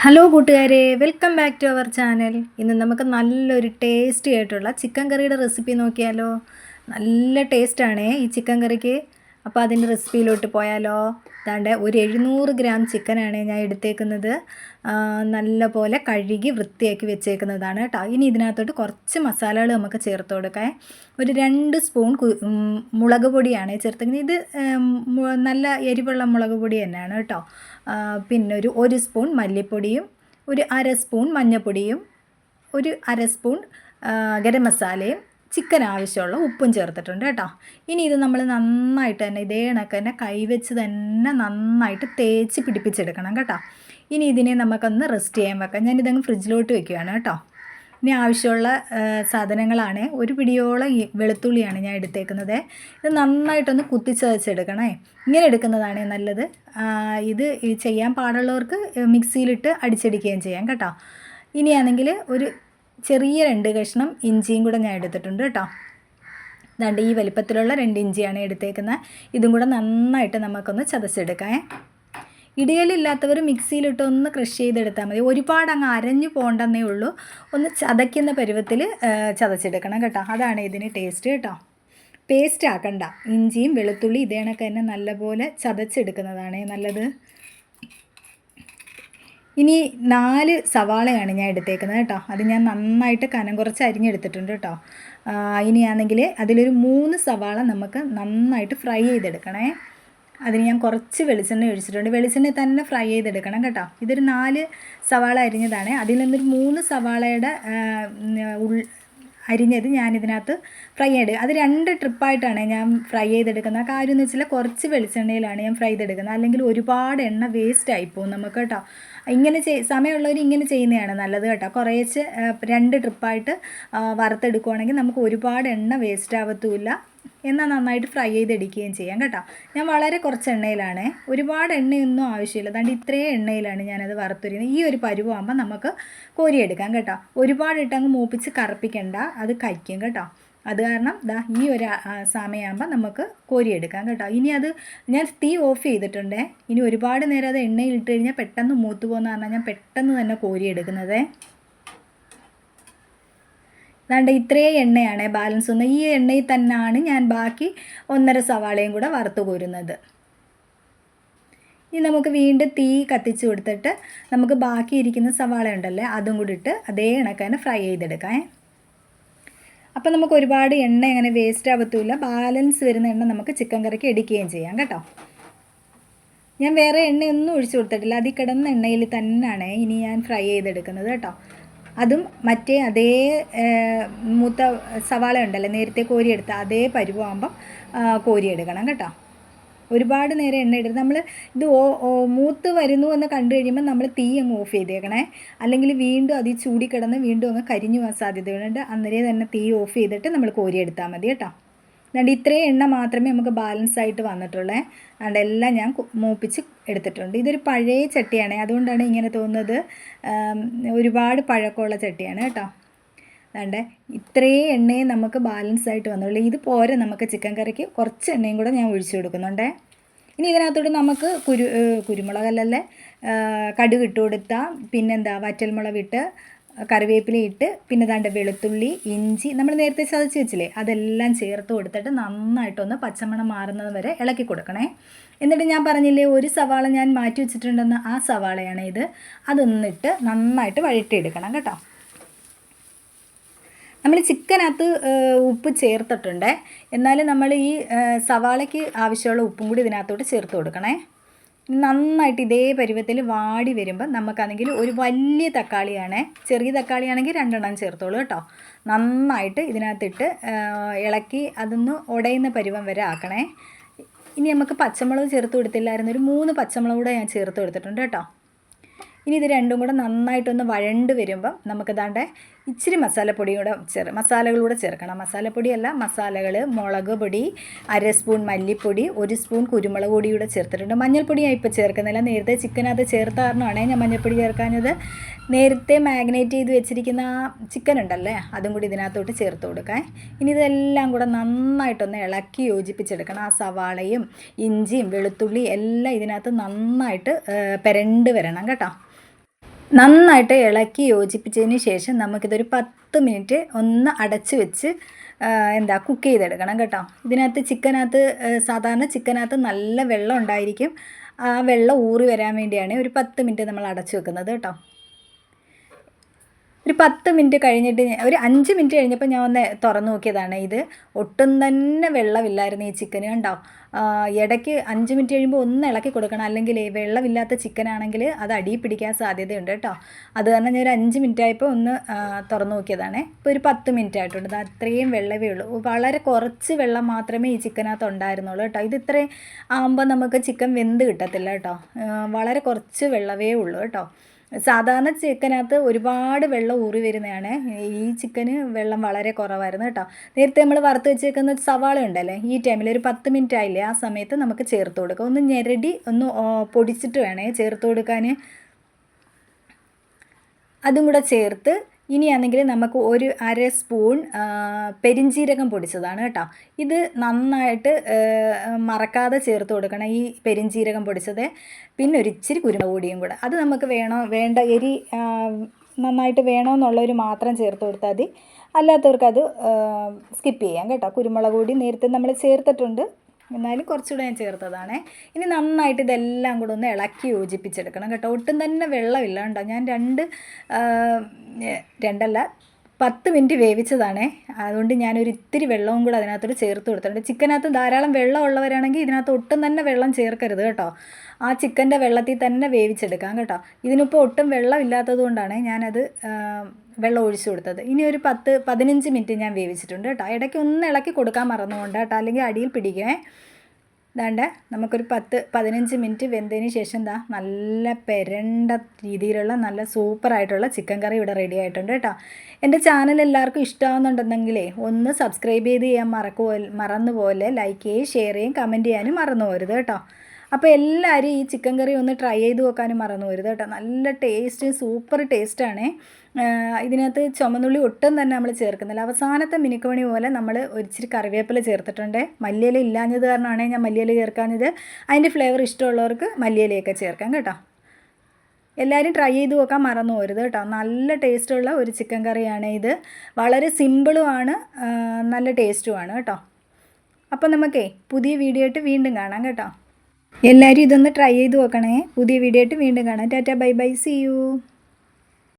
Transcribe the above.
Hello കൂട്ടുകാരെ, welcome back to our channel. ഇന്ന് നമുക്ക് നല്ലൊരു ടേസ്റ്റി ആയിട്ടുള്ള ചിക്കൻ കറിയുടെ റെസിപ്പി നോക്കിയാലോ. നല്ല ടേസ്റ്റാണേ ഈ ചിക്കൻ കറിക്ക്. അപ്പോൾ അതിൻ്റെ റെസിപ്പിയിലോട്ട് പോയാലോ. അതാണ്ട് ഒരു 700 ഗ്രാം ചിക്കനാണ് ഞാൻ എടുത്തേക്കുന്നത്. നല്ല പോലെ കഴുകി വൃത്തിയാക്കി വെച്ചേക്കുന്നതാണ് കേട്ടോ. ഇനി ഇതിനകത്തോട്ട് കുറച്ച് മസാലകൾ നമുക്ക് ചേർത്ത് കൊടുക്കാം. ഒരു 2 സ്പൂൺ മുളക് പൊടിയാണ് ചേർത്തേക്കുന്നത്. ഇത് നല്ല എരിവുള്ള മുളക് പൊടി തന്നെയാണ് കേട്ടോ. പിന്നെ ഒരു സ്പൂൺ മല്ലിപ്പൊടിയും ഒരു അര സ്പൂൺ മഞ്ഞൾപ്പൊടിയും ഒരു അര സ്പൂൺ ഗരം മസാലയും ചിക്കൻ ആവശ്യമുള്ള ഉപ്പും ചേർത്തിട്ടുണ്ട് കേട്ടോ. ഇനി ഇത് നമ്മൾ നന്നായിട്ട് തന്നെ ഇതേ കണക്ക് തന്നെ കൈവച്ച് തന്നെ നന്നായിട്ട് തേച്ച് പിടിപ്പിച്ചെടുക്കണം കേട്ടോ. ഇനി ഇതിനെ നമുക്കൊന്ന് റെസ്റ്റ് ചെയ്യാൻ വെക്കാം. ഞാനിതങ്ങ് ഫ്രിഡ്ജിലോട്ട് വെക്കുകയാണ് കേട്ടോ. ഇനി ആവശ്യമുള്ള സാധനങ്ങളാണ്. ഒരു പിടിയോളം വെളുത്തുള്ളിയാണ് ഞാൻ എടുത്തേക്കുന്നത്. ഇത് നന്നായിട്ടൊന്ന് കുത്തിച്ചതച്ചെടുക്കണേ. ഇങ്ങനെ എടുക്കുന്നതാണ് നല്ലത്. ഇത് ചെയ്യാൻ പാടുള്ളവർക്ക് മിക്സിയിലിട്ട് അടിച്ചെടുക്കുകയും ചെയ്യാം കേട്ടോ. ഇനിയാണെങ്കിൽ ഒരു ചെറിയ 2 കഷ്ണം ഇഞ്ചിയും കൂടെ ഞാൻ എടുത്തിട്ടുണ്ട് കേട്ടോ. ദാണ്ട് ഈ വലിപ്പത്തിലുള്ള 2 ഇഞ്ചിയാണ് എടുത്തേക്കുന്നത്. ഇതും കൂടെ നന്നായിട്ട് നമുക്കൊന്ന് ചതച്ചെടുക്കാം. ഇടികല്ലില്ലാത്തവർ മിക്സിയിലിട്ട് ഒന്ന് ക്രഷ് ചെയ്തെടുത്താൽ മതി. ഒരുപാട് അങ്ങ് അരഞ്ഞു പോകണ്ടെന്നേ ഉള്ളൂ. ഒന്ന് ചതയ്ക്കുന്ന പരുവത്തിൽ ചതച്ചെടുക്കണം കേട്ടോ. അതാണ് ഇതിന് ടേസ്റ്റ് കേട്ടോ. പേസ്റ്റ് ആക്കണ്ട. ഇഞ്ചിയും വെളുത്തുള്ളി ഇതേ കണക്ക് തന്നെ നല്ലപോലെ ചതച്ചെടുക്കുന്നതാണ് നല്ലത്. ഇനി 4 സവാളയാണ് ഞാൻ എടുത്തേക്കുന്നത് കേട്ടോ. അത് ഞാൻ നന്നായിട്ട് കനം കുറച്ച് അരിഞ്ഞെടുത്തിട്ടുണ്ട് കേട്ടോ. ഇനിയാണെങ്കിൽ അതിലൊരു 3 സവാള നമുക്ക് നന്നായിട്ട് ഫ്രൈ ചെയ്തെടുക്കണേ. അതിന് ഞാൻ കുറച്ച് വെളിച്ചെണ്ണ ഒഴിച്ചിട്ടുണ്ട്. വെളിച്ചെണ്ണ തന്നെ ഫ്രൈ ചെയ്തെടുക്കണം കേട്ടോ. ഇതൊരു 4 സവാള അരിഞ്ഞതാണ്. അതിൽ നിന്നൊരു 3 സവാളയുടെ അരിഞ്ഞത് ഞാനിതിനകത്ത് ഫ്രൈ ചെയ്ത് അത് 2 ട്രിപ്പായിട്ടാണ് ഞാൻ ഫ്രൈ ചെയ്തെടുക്കുന്നത്. കാര്യം എന്ന് വെച്ചാൽ കുറച്ച് വെളിച്ചെണ്ണയിലാണ് ഞാൻ ഫ്രൈ ചെയ്തെടുക്കുന്നത്. അല്ലെങ്കിൽ ഒരുപാട് എണ്ണ വേസ്റ്റ് ആയിപ്പോവും നമുക്ക് കേട്ടോ. ഇങ്ങനെ സമയമുള്ളവർ ഇങ്ങനെ ചെയ്യുന്നതാണ് നല്ലത് കേട്ടോ. കുറേശ്ശെ 2 ട്രിപ്പായിട്ട് വറുത്തെടുക്കുകയാണെങ്കിൽ നമുക്ക് ഒരുപാട് എണ്ണ വേസ്റ്റ് ആവത്തുമില്ല. എന്നാൽ നന്നായിട്ട് ഫ്രൈ ചെയ്തെടുക്കുകയും ചെയ്യാം കേട്ടോ. ഞാൻ വളരെ കുറച്ച് എണ്ണയിലാണ്, ഒരുപാട് എണ്ണയൊന്നും ആവശ്യമില്ല. അതുകൊണ്ട് ഇത്രയും എണ്ണയിലാണ് ഞാനത് വറുത്തിരുന്നത്. ഈ ഒരു പരുവാകുമ്പോൾ നമുക്ക് കോരിയെടുക്കാം കേട്ടോ. ഒരുപാട് ഇട്ടങ്ങ് മൂപ്പിച്ച് കറുപ്പിക്കണ്ട, അത് കഴിക്കും കേട്ടോ. അത് കാരണം ഈ ഒരു സമയമാകുമ്പോൾ നമുക്ക് കോരിയെടുക്കാം കേട്ടോ. ഇനി അത് ഞാൻ തീ ഓഫ് ചെയ്തിട്ടുണ്ട്. ഇനി ഒരുപാട് നേരം അത് എണ്ണയിൽ ഇട്ട് കഴിഞ്ഞാൽ പെട്ടെന്ന് മൂത്ത് പോകുന്ന കാരണം ഞാൻ പെട്ടെന്ന് തന്നെ കോരിയെടുക്കുന്നത്. അതുകൊണ്ട് ഇത്രയും എണ്ണയാണ് ബാലൻസ് വന്നത്. ഈ എണ്ണയിൽ തന്നെയാണ് ഞാൻ ബാക്കി 1.5 സവാളയും കൂടെ വറുത്ത് കോരുന്നത്. ഇനി നമുക്ക് വീണ്ടും തീ കത്തിച്ച് കൊടുത്തിട്ട് നമുക്ക് ബാക്കി ഇരിക്കുന്ന സവാള ഉണ്ടല്ലേ അതും കൂടി ഇട്ട് അതേ കണക്ക് തന്നെ ഫ്രൈ ചെയ്തെടുക്കാം. അപ്പം നമുക്ക് ഒരുപാട് എണ്ണ അങ്ങനെ വേസ്റ്റ് ആവത്തുമില്ല. ബാലൻസ് വരുന്ന എണ്ണ നമുക്ക് ചിക്കൻ കറിക്ക് എടുക്കുകയും ചെയ്യാം കേട്ടോ. ഞാൻ വേറെ എണ്ണയൊന്നും ഒഴിച്ചു കൊടുത്തിട്ടില്ല. അതിൽ കിടന്ന എണ്ണയിൽ തന്നെയാണ് ഇനി ഞാൻ ഫ്രൈ ചെയ്തെടുക്കുന്നത് കേട്ടോ. അതും മറ്റേ അതേ മൂത്ത സവാള ഉണ്ടല്ലോ നേരത്തെ കോരിയെടുത്ത അതേ പരുവാകുമ്പം കോരിയെടുക്കണം കേട്ടോ. ഒരുപാട് നേരം എണ്ണ എടുത്ത് നമ്മൾ ഇത് മൂത്ത് വരുന്നു എന്ന് കണ്ടു കഴിയുമ്പോൾ നമ്മൾ തീ അങ്ങ് ഓഫ് ചെയ്തേക്കണേ. അല്ലെങ്കിൽ വീണ്ടും അതിൽ ചൂടിക്കിടന്ന് വീണ്ടും അങ്ങ് കരിഞ്ഞു പോകാൻ സാധ്യതയുണ്ട്. അന്നേരം തന്നെ തീ ഓഫ് ചെയ്തിട്ട് നമ്മൾ കോരിയെടുത്താൽ മതി കേട്ടോ. അതുകൊണ്ട് ഇത്രയും എണ്ണ മാത്രമേ നമുക്ക് ബാലൻസ് ആയിട്ട് വന്നിട്ടുള്ളേ. അതുകൊണ്ട് എല്ലാം ഞാൻ മൂപ്പിച്ച് എടുത്തിട്ടുണ്ട്. ഇതൊരു പഴയ ചട്ടിയാണ്, അതുകൊണ്ടാണ് ഇങ്ങനെ തോന്നുന്നത്. ഒരുപാട് പഴക്കമുള്ള ചട്ടിയാണ് കേട്ടോ. അതുകൊണ്ട് ഇത്രയും എണ്ണയും നമുക്ക് ബാലൻസ് ആയിട്ട് വന്നുള്ളൂ. ഇത് പോരെ നമുക്ക് ചിക്കൻ കറിക്ക്. കുറച്ച് എണ്ണയും കൂടെ ഞാൻ ഒഴിച്ചു കൊടുക്കുന്നുണ്ട്. ഇനി ഇതിനകത്തോട്ട് നമുക്ക് കുരുമുളകല്ലേ കടുക് ഇട്ട് കൊടുത്താൽ പിന്നെന്താ വറ്റൽമുളകിട്ട് കറിവേപ്പില ഇട്ട് പിന്നെ ദാണ്ട് വെളുത്തുള്ളി ഇഞ്ചി നമ്മൾ നേരത്തെ ചതച്ച് വെച്ചില്ലേ അതെല്ലാം ചേർത്ത് കൊടുത്തിട്ട് നന്നായിട്ടൊന്ന് പച്ചമണം മാറുന്നത് വരെ ഇളക്കി കൊടുക്കണേ. എന്നിട്ട് ഞാൻ പറഞ്ഞില്ലേ ഒരു സവാള ഞാൻ മാറ്റി വെച്ചിട്ടുണ്ടെന്ന്, ആ സവാളയാണ് ഇത്. അതൊന്നിട്ട് നന്നായിട്ട് വഴറ്റിയെടുക്കണം കേട്ടോ. നമ്മൾ ചിക്കനകത്ത് ഉപ്പ് ചേർത്തിട്ടുണ്ട്, എന്നാലും നമ്മൾ ഈ സവാളയ്ക്ക് ആവശ്യമുള്ള ഉപ്പും കൂടി ഇതിനകത്തോട്ട് ചേർത്ത് കൊടുക്കണേ. നന്നായിട്ട് ഇതേ പരുവത്തിൽ വാടി വരുമ്പോൾ നമുക്കാണെങ്കിൽ ഒരു വലിയ തക്കാളിയാണ്, ചെറിയ തക്കാളിയാണെങ്കിൽ 2 എണ്ണം ചേർത്തോളൂ കേട്ടോ. നന്നായിട്ട് ഇതിനകത്തിട്ട് ഇളക്കി അതൊന്ന് ഉടയുന്ന പരുവം വരെ ആക്കണേ. ഇനി നമുക്ക് പച്ചമുളക് ചേർത്ത് കൊടുത്തില്ലായിരുന്നു, ഒരു 3 പച്ചമുളക് കൂടെ ഞാൻ ചേർത്ത് കൊടുത്തിട്ടുണ്ട് കേട്ടോ. ഇനി ഇത് രണ്ടും കൂടെ നന്നായിട്ടൊന്ന് വഴണ്ട് വരുമ്പം നമുക്ക് ദാണ്ട് ഇച്ചിരി മസാലകളൂടെ ചേർക്കണം. മസാലപ്പൊടിയല്ല, മസാലകൾ മുളക് പൊടി, അര സ്പൂൺ മല്ലിപ്പൊടി, 1 സ്പൂൺ കുരുമുളക് പൊടിയൂടെ ചേർത്തിട്ടുണ്ട്. മഞ്ഞൾപ്പൊടി ഞാൻ ഇപ്പോൾ ചേർക്കുന്നില്ല, നേരത്തെ ചിക്കനകത്ത് ചേർത്ത കാരണമാണ് ഞാൻ മഞ്ഞൾപ്പൊടി ചേർക്കാഞ്ഞത്. നേരത്തെ മാഗ്നേറ്റ് ചെയ്ത് വെച്ചിരിക്കുന്ന ആ ചിക്കൻ ഉണ്ടല്ലേ അതും കൂടി ഇതിനകത്തോട്ട് ചേർത്ത് കൊടുക്കാം. ഇനി ഇതെല്ലാം കൂടെ നന്നായിട്ടൊന്ന് ഇളക്കി യോജിപ്പിച്ചെടുക്കണം. ആ സവാളയും ഇഞ്ചിയും വെളുത്തുള്ളി എല്ലാം ഇതിനകത്ത് നന്നായിട്ട് പെരണ്ട് വരണം കേട്ടോ. നന്നായിട്ട് ഇളക്കി യോജിപ്പിച്ചതിന് ശേഷം നമുക്കിതൊരു 10 മിനിറ്റ് ഒന്ന് അടച്ച് വെച്ച് കുക്ക് ചെയ്തെടുക്കണം കേട്ടോ. ഇതിനകത്ത് ചിക്കനകത്ത് സാധാരണ ചിക്കനകത്ത് നല്ല വെള്ളം ഉണ്ടായിരിക്കും. ആ വെള്ളം ഊറി വരാൻ വേണ്ടിയാണ് ഒരു 10 മിനിറ്റ് നമ്മൾ അടച്ചു വെക്കുന്നത് കേട്ടോ. ഒരു 10 മിനിറ്റ് കഴിഞ്ഞിട്ട് ഒരു 5 മിനിറ്റ് കഴിഞ്ഞപ്പോൾ ഞാൻ ഒന്ന് തുറന്നു നോക്കിയതാണ്. ഇത് ഒട്ടും തന്നെ വെള്ളമില്ലായിരുന്നു ഈ ചിക്കന്, കണ്ടോ. ഇടയ്ക്ക് 5 മിനിറ്റ് കഴിയുമ്പോൾ ഒന്ന് ഇളക്കി കൊടുക്കണം, അല്ലെങ്കിൽ വെള്ളമില്ലാത്ത ചിക്കനാണെങ്കിൽ അത് അടിയിൽ പിടിക്കാൻ സാധ്യതയുണ്ട് കേട്ടോ. അത് കാരണം ഞാൻ ഒരു 5 മിനിറ്റ് ആയപ്പോൾ ഒന്ന് തുറന്നു നോക്കിയതാണ്. ഇപ്പോൾ ഒരു 10 മിനിറ്റ് ആയിട്ടുണ്ട്. അത് അത്രയും വെള്ളമേ ഉള്ളൂ. വളരെ കുറച്ച് വെള്ളം മാത്രമേ ഈ ചിക്കനകത്ത് ഉണ്ടായിരുന്നുള്ളൂ കേട്ടോ. ഇത് ഇത്രയും ആകുമ്പോൾ നമുക്ക് ചിക്കൻ വെന്ത് കിട്ടത്തില്ല കേട്ടോ. വളരെ കുറച്ച് വെള്ളമേ ഉള്ളൂ കേട്ടോ. സാധാരണ ചിക്കനകത്ത് ഒരുപാട് വെള്ളം ഊറി വരുന്നതാണ്. ഈ ചിക്കന് വെള്ളം വളരെ കുറവായിരുന്നു കേട്ടോ. നേരത്തെ നമ്മൾ വറുത്ത് വെച്ചേക്കുന്ന സവാള ഉണ്ടല്ലേ, ഈ ടൈമിൽ ഒരു 10 മിനിറ്റ് ആയില്ലേ, ആ സമയത്ത് നമുക്ക് ചേർത്ത് കൊടുക്കാം. ഒന്ന് ഞെരടി ഒന്ന് പൊടിച്ചിട്ട് വേണേ ചേർത്ത് കൊടുക്കാൻ. അതും കൂടെ ചേർത്ത് ഇനിയാണെങ്കിൽ നമുക്ക് ഒരു 1/2 സ്പൂൺ പെരിഞ്ജീരകം പൊടിച്ചതാണ് കേട്ടോ. ഇത് നന്നായിട്ട് മറക്കാതെ ചേർത്ത് കൊടുക്കണം, ഈ പെരിഞ്ജീരകം പൊടിച്ചത്. പിന്നെ ഒരു ഇച്ചിരി കുരുമുളക് പൊടിയും കൂടെ, അത് നമുക്ക് വേണ്ട എരി നന്നായിട്ട് വേണമെന്നുള്ളവർ മാത്രം ചേർത്ത് കൊടുത്താൽ മതി. അല്ലാത്തവർക്ക് അത് സ്കിപ്പ് ചെയ്യാം കേട്ടോ. കുരുമുളക് പൊടി നേരത്തെ നമ്മൾ ചേർത്തിട്ടുണ്ട്, എന്നാലും കുറച്ചുകൂടെ ഞാൻ ചേർത്തതാണ്. ഇനി നന്നായിട്ട് ഇതെല്ലാം കൂടെ ഒന്ന് ഇളക്കി യോജിപ്പിച്ചെടുക്കണം കേട്ടോ. ഒട്ടും തന്നെ വെള്ളമില്ല കേട്ടോ. ഞാൻ രണ്ടല്ല 10 മിനിറ്റ് വേവിച്ചതാണേ. അതുകൊണ്ട് ഞാനൊരു ഇത്തിരി വെള്ളവും കൂടെ അതിനകത്തോട്ട് ചേർത്ത് കൊടുത്തിട്ടുണ്ട്. ചിക്കനകത്ത് ധാരാളം വെള്ളം ഉള്ളവരാണെങ്കിൽ ഇതിനകത്ത് ഒട്ടും തന്നെ വെള്ളം ചേർക്കരുത് കേട്ടോ. ആ ചിക്കൻ്റെ വെള്ളത്തിൽ തന്നെ വേവിച്ചെടുക്കാം കേട്ടോ. ഇതിനിപ്പോൾ ഒട്ടും വെള്ളമില്ലാത്തത് കൊണ്ടാണ് ഞാനത് വെള്ളം ഒഴിച്ചു കൊടുത്തത്. ഇനി ഒരു 10-15 മിനിറ്റ് ഞാൻ വേവിച്ചിട്ടുണ്ട് കേട്ടോ. ഇടയ്ക്ക് ഒന്ന് ഇളക്കി കൊടുക്കാൻ മറന്നുകൊണ്ട് കേട്ടോ, അല്ലെങ്കിൽ അടിയിൽ പിടിക്കുമേ. ഇതാണ്ട് നമുക്കൊരു 10-15 മിനിറ്റ് വെന്തതിന് ശേഷം നല്ല പെരണ്ട രീതിയിലുള്ള നല്ല സൂപ്പറായിട്ടുള്ള ചിക്കൻ കറി ഇവിടെ റെഡി ആയിട്ടുണ്ട് കേട്ടോ. എൻ്റെ ചാനൽ എല്ലാവർക്കും ഇഷ്ടമാകുന്നുണ്ടെന്നെങ്കിലേ ഒന്ന് സബ്സ്ക്രൈബ് ചെയ്ത് ചെയ്യാൻ മറന്നുപോലെ ലൈക്ക് ചെയ്യുകയും ഷെയർ ചെയ്യുകയും കമൻറ്റ് ചെയ്യാനും മറന്നു പോരുത് കേട്ടോ. അപ്പോൾ എല്ലാവരും ഈ ചിക്കൻ കറി ഒന്ന് ട്രൈ ചെയ്ത് നോക്കാനും മറന്നു പോരുത് കേട്ടോ. നല്ല ടേസ്റ്റ്, സൂപ്പർ ടേസ്റ്റാണ്. ഇതിനകത്ത് ചുമന്നുള്ളി ഒട്ടും തന്നെ നമ്മൾ ചേർക്കുന്നില്ല. അവസാനത്തെ മിനുക്കുമണി പോലെ നമ്മൾ ഒരിച്ചിരി കറിവേപ്പില ചേർത്തിട്ടുണ്ട്. മല്ലിയില ഇല്ലാഞ്ഞത് കാരണമാണ് ഞാൻ മല്ലിയില ചേർക്കാഞ്ഞത്. അതിൻ്റെ ഫ്ലേവർ ഇഷ്ടമുള്ളവർക്ക് മല്ലിയിലയൊക്കെ ചേർക്കാം കേട്ടോ. എല്ലാവരും ട്രൈ ചെയ്ത് നോക്കാൻ മറന്നു പോരുത് കേട്ടോ. നല്ല ടേസ്റ്റുള്ള ഒരു ചിക്കൻ കറിയാണ് ഇത്. വളരെ സിമ്പിളുമാണ്, നല്ല ടേസ്റ്റുമാണ് കേട്ടോ. അപ്പോൾ നമുക്കേ പുതിയ വീഡിയോ ആയിട്ട് വീണ്ടും കാണാം കേട്ടോ. എല്ലാവരും ഇതൊന്ന് ട്രൈ ചെയ്ത് നോക്കണേ. പുതിയ വീഡിയോ ആയിട്ട് വീണ്ടും കാണാം. Tata, bye bye, see U.